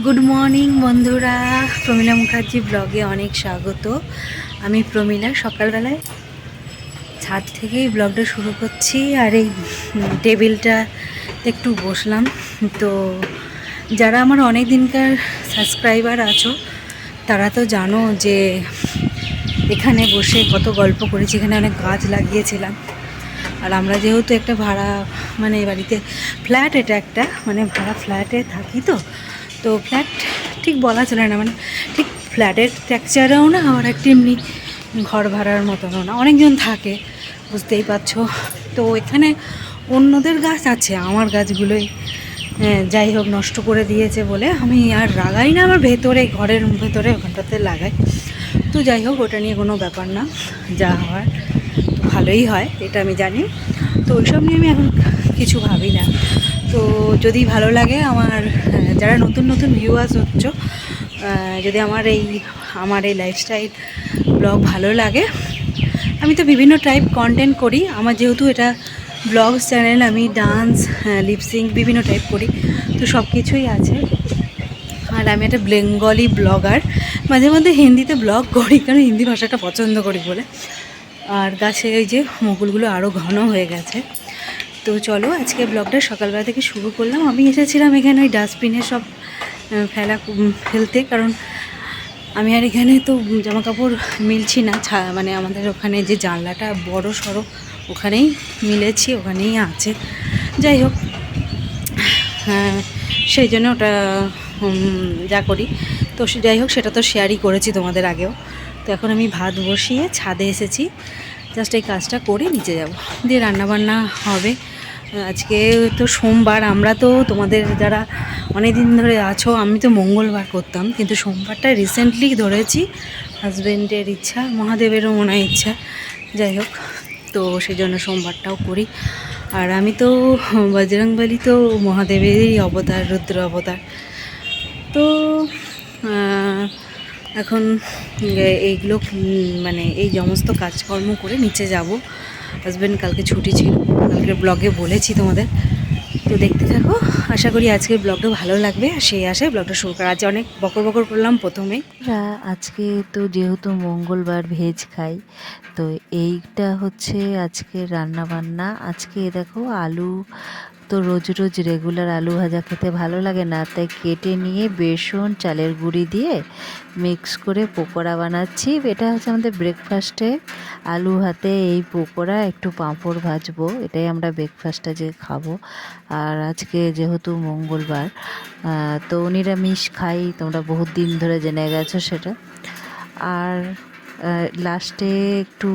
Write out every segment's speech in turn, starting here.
Good morning বন্ধুরা, প্রমীলা মুখার্জি ব্লগে অনেক স্বাগত। আমি প্রমীলা। সকালবেলায় ছাদ থেকেই ব্লগটা শুরু করছি। আর এই টেবিলটা একটু বসলাম। তো যারা আমার অনেক দিনকার সাবস্ক্রাইবার আছো তারা তো জানো যে এখানে বসে কত গল্প করেছি। এখানে অনেক গাছ লাগিয়েছিলাম। আর আমরা যেহেতু একটা ভাড়া মানে বাড়িতে ফ্ল্যাট, এটা একটা মানে ভাড়া ফ্ল্যাটে থাকি। তো ফ্ল্যাট ঠিক বলা চলে না, মানে ঠিক ফ্ল্যাটের স্ট্রাকচারেও না, আবার একটা এমনি ঘর ভাড়ার মতনও না, অনেকজন থাকে, বুঝতেই পারছো। তো এখানে অন্যদের গাছ আছে, আমার গাছগুলোই যাই হোক নষ্ট করে দিয়েছে বলে আমি আর লাগাই না। আমার ভেতরে, ঘরের ভেতরে ওখানটাতে লাগাই। তো যাই হোক, ওটা নিয়ে কোনো ব্যাপার না, যা হয় ভালোই হয়, এটা আমি জানি। তো ওইসব নিয়ে আমি এখন কিছু ভাবি না। তো যদি ভালো লাগে আমার, যারা নতুন নতুন ভিউয়ার্স হচ্ছ, যদি আমার এই লাইফস্টাইল ব্লগ ভালো লাগে, আমি তো বিভিন্ন টাইপ কন্টেন্ট করি। আমার যেহেতু এটা ব্লগস চ্যানেল, আমি ডান্স, লিপসিং বিভিন্ন টাইপ করি, তো সব কিছুই আছে। আর আমি একটা বেঙ্গলি ব্লগার, মাঝে মধ্যে হিন্দিতে ব্লগ করি, কারণ হিন্দি ভাষাটা পছন্দ করি বলে। আর গাছে এই যে মুকুলগুলো আরও ঘন হয়ে গেছে। তো চলো আজকে ব্লগটা সকালবেলা থেকে শুরু করলাম। আমি এসেছিলাম এখানে ওই ডাস্টবিনে সব ফেলতে, কারণ আমি আর এখানে তো জামা কাপড় মিলছি না, মানে আমাদের ওখানে যে জানলাটা বড় সড়ো, ওখানেই মিলেছি, ওখানেই আছে। যাই হোক, সেই জন্য ওটা যা করি, তো যাই হোক, সেটা তো শেয়ারই করেছি তোমাদের আগেও। তো এখন আমি ভাত বসিয়ে ছাদে এসেছি, জাস্ট এই কাজটা করে নিচে যাব, দিয়ে রান্নাবান্না হবে। আজকে তো সোমবার, আমরা তো তোমাদের যারা অনেক দিন ধরে আছো, আমি তো মঙ্গলবার করতাম, কিন্তু সোমবারটা রিসেন্টলি ধরেছি, হাজব্যান্ডের ইচ্ছা, মহাদেবেরও মনে হয় ইচ্ছা, যাই হোক, তো সেই জন্য সোমবারটাও করি। আর আমি তো বজরংবলী, তো মহাদেবেরই অবতার, রুদ্র অবতার। তো এখন এইগুলো মানে এই সমস্ত কাজকর্ম করে নিচে যাব। হাজব্যান্ড কালকে ছুটি ছিল, কালকে ব্লগে বলেছি তোমাদের। তো দেখতে থাকো, আশা করি আজকের ব্লগটা ভালো লাগবে। আর সেই আশায় ব্লগটা শুরু করা। আজ অনেক বকর বকর করলাম প্রথমেই। আজকে তো যেহেতু মঙ্গলবার ভেজ খাই, তো এইটা হচ্ছে আজকে রান্না বান্না। আজকে দেখো আলু, তো রোজ রোজ রেগুলার আলু ভাজা খেতে ভালো লাগে না, তাই কেটে নিয়ে বেসন চালের গুঁড়ি দিয়ে মিক্স করে পকোড়া বানাচ্ছি। এটা হচ্ছে আমাদের ব্রেকফাস্টে, আলু হাতে এই পকোড়া, একটু পাঁপড় ভাজবো, এটাই আমরা ব্রেকফাস্টে যে খাবো। আর আজকে যেহেতু মঙ্গলবার, তো নিরামিষ খাই, তোমরা বহুত দিন ধরে জেনে গেছো সেটা। আর লাস্টে একটু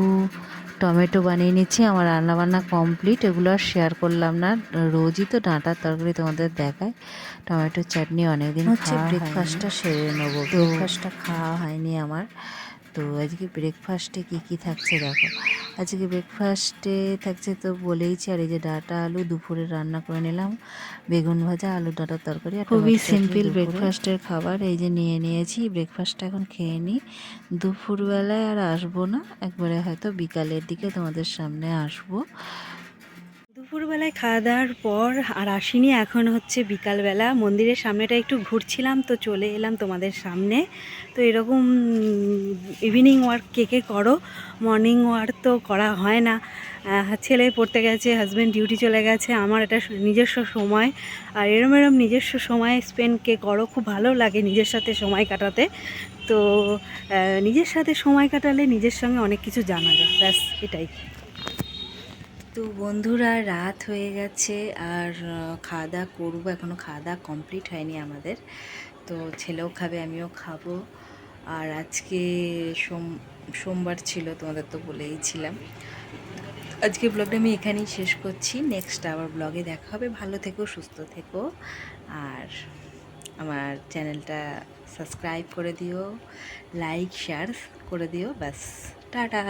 টমেটো বানিয়ে নিচ্ছি। আমার রান্নাবান্না কমপ্লিট, এগুলো আর শেয়ার করলাম না, রোজই তো ডাঁটার তরকারি তোমাদের দেখায়। টমেটোর চাটনি অনেকদিন হচ্ছে, ব্রেকফাস্টটা সেরে নেবো, ব্রেকফাস্টটা খাওয়া হয়নি আমার। তো আজকে ব্রেকফাস্টে কী কী থাকছে দেখো। আজকে ব্রেকফাস্টে থাকছে তো বলেইছি, আর এই যে ডাঁটা আলু দুপুরে রান্না করে নিলাম, বেগুন ভাজা, আলু ডাঁটার তরকারি, আর খুবই সিম্পল ব্রেকফাস্টের খাবার। এই যে নিয়ে নিয়েছি, ব্রেকফাস্টটা এখন খেয়ে নিই। দুপুরবেলায় আর আসবো না, একবারে হয়তো বিকালের দিকে তোমাদের সামনে আসবো। দুপুরবেলায় খাওয়া দাওয়ার পর আর আসিনি, এখন হচ্ছে বিকালবেলা। মন্দিরের সামনেটা একটু ঘুরছিলাম, তো চলে এলাম তোমাদের সামনে। তো এরকম ইভিনিং ওয়ার্ক কে কে করো? মর্নিং ওয়ার্ক তো করা হয় না, ছেলে পড়তে গেছে, হাজব্যান্ড ডিউটি চলে গেছে, আমার এটা নিজস্ব সময়। আর এরম নিজস্ব সময় স্পেন্ড কে করো? খুব ভালো লাগে নিজের সাথে সময় কাটাতে। তো নিজের সাথে সময় কাটালে নিজের সঙ্গে অনেক কিছু জানা যায়, ব্যাস এটাই। তো বন্ধুরা, রাত হয়ে গেছে আর খাওয়া দাওয়া করবো, এখনও খাওয়া দাওয়া কমপ্লিট হয়নি আমাদের। তো ছেলেও খাবে, আমিও খাবো। আর আজকে সোমবার ছিল, তোমাদের তো বলেইছিলাম। আজকে ব্লগটা আমি এখানেই শেষ করছি, নেক্সট আবার ব্লগে দেখা হবে। ভালো থেকো, সুস্থ থেকো, আর আমার চ্যানেলটা সাবস্ক্রাইব করে দিও, লাইক শেয়ার করে দিও, ব্যাস, টাটা।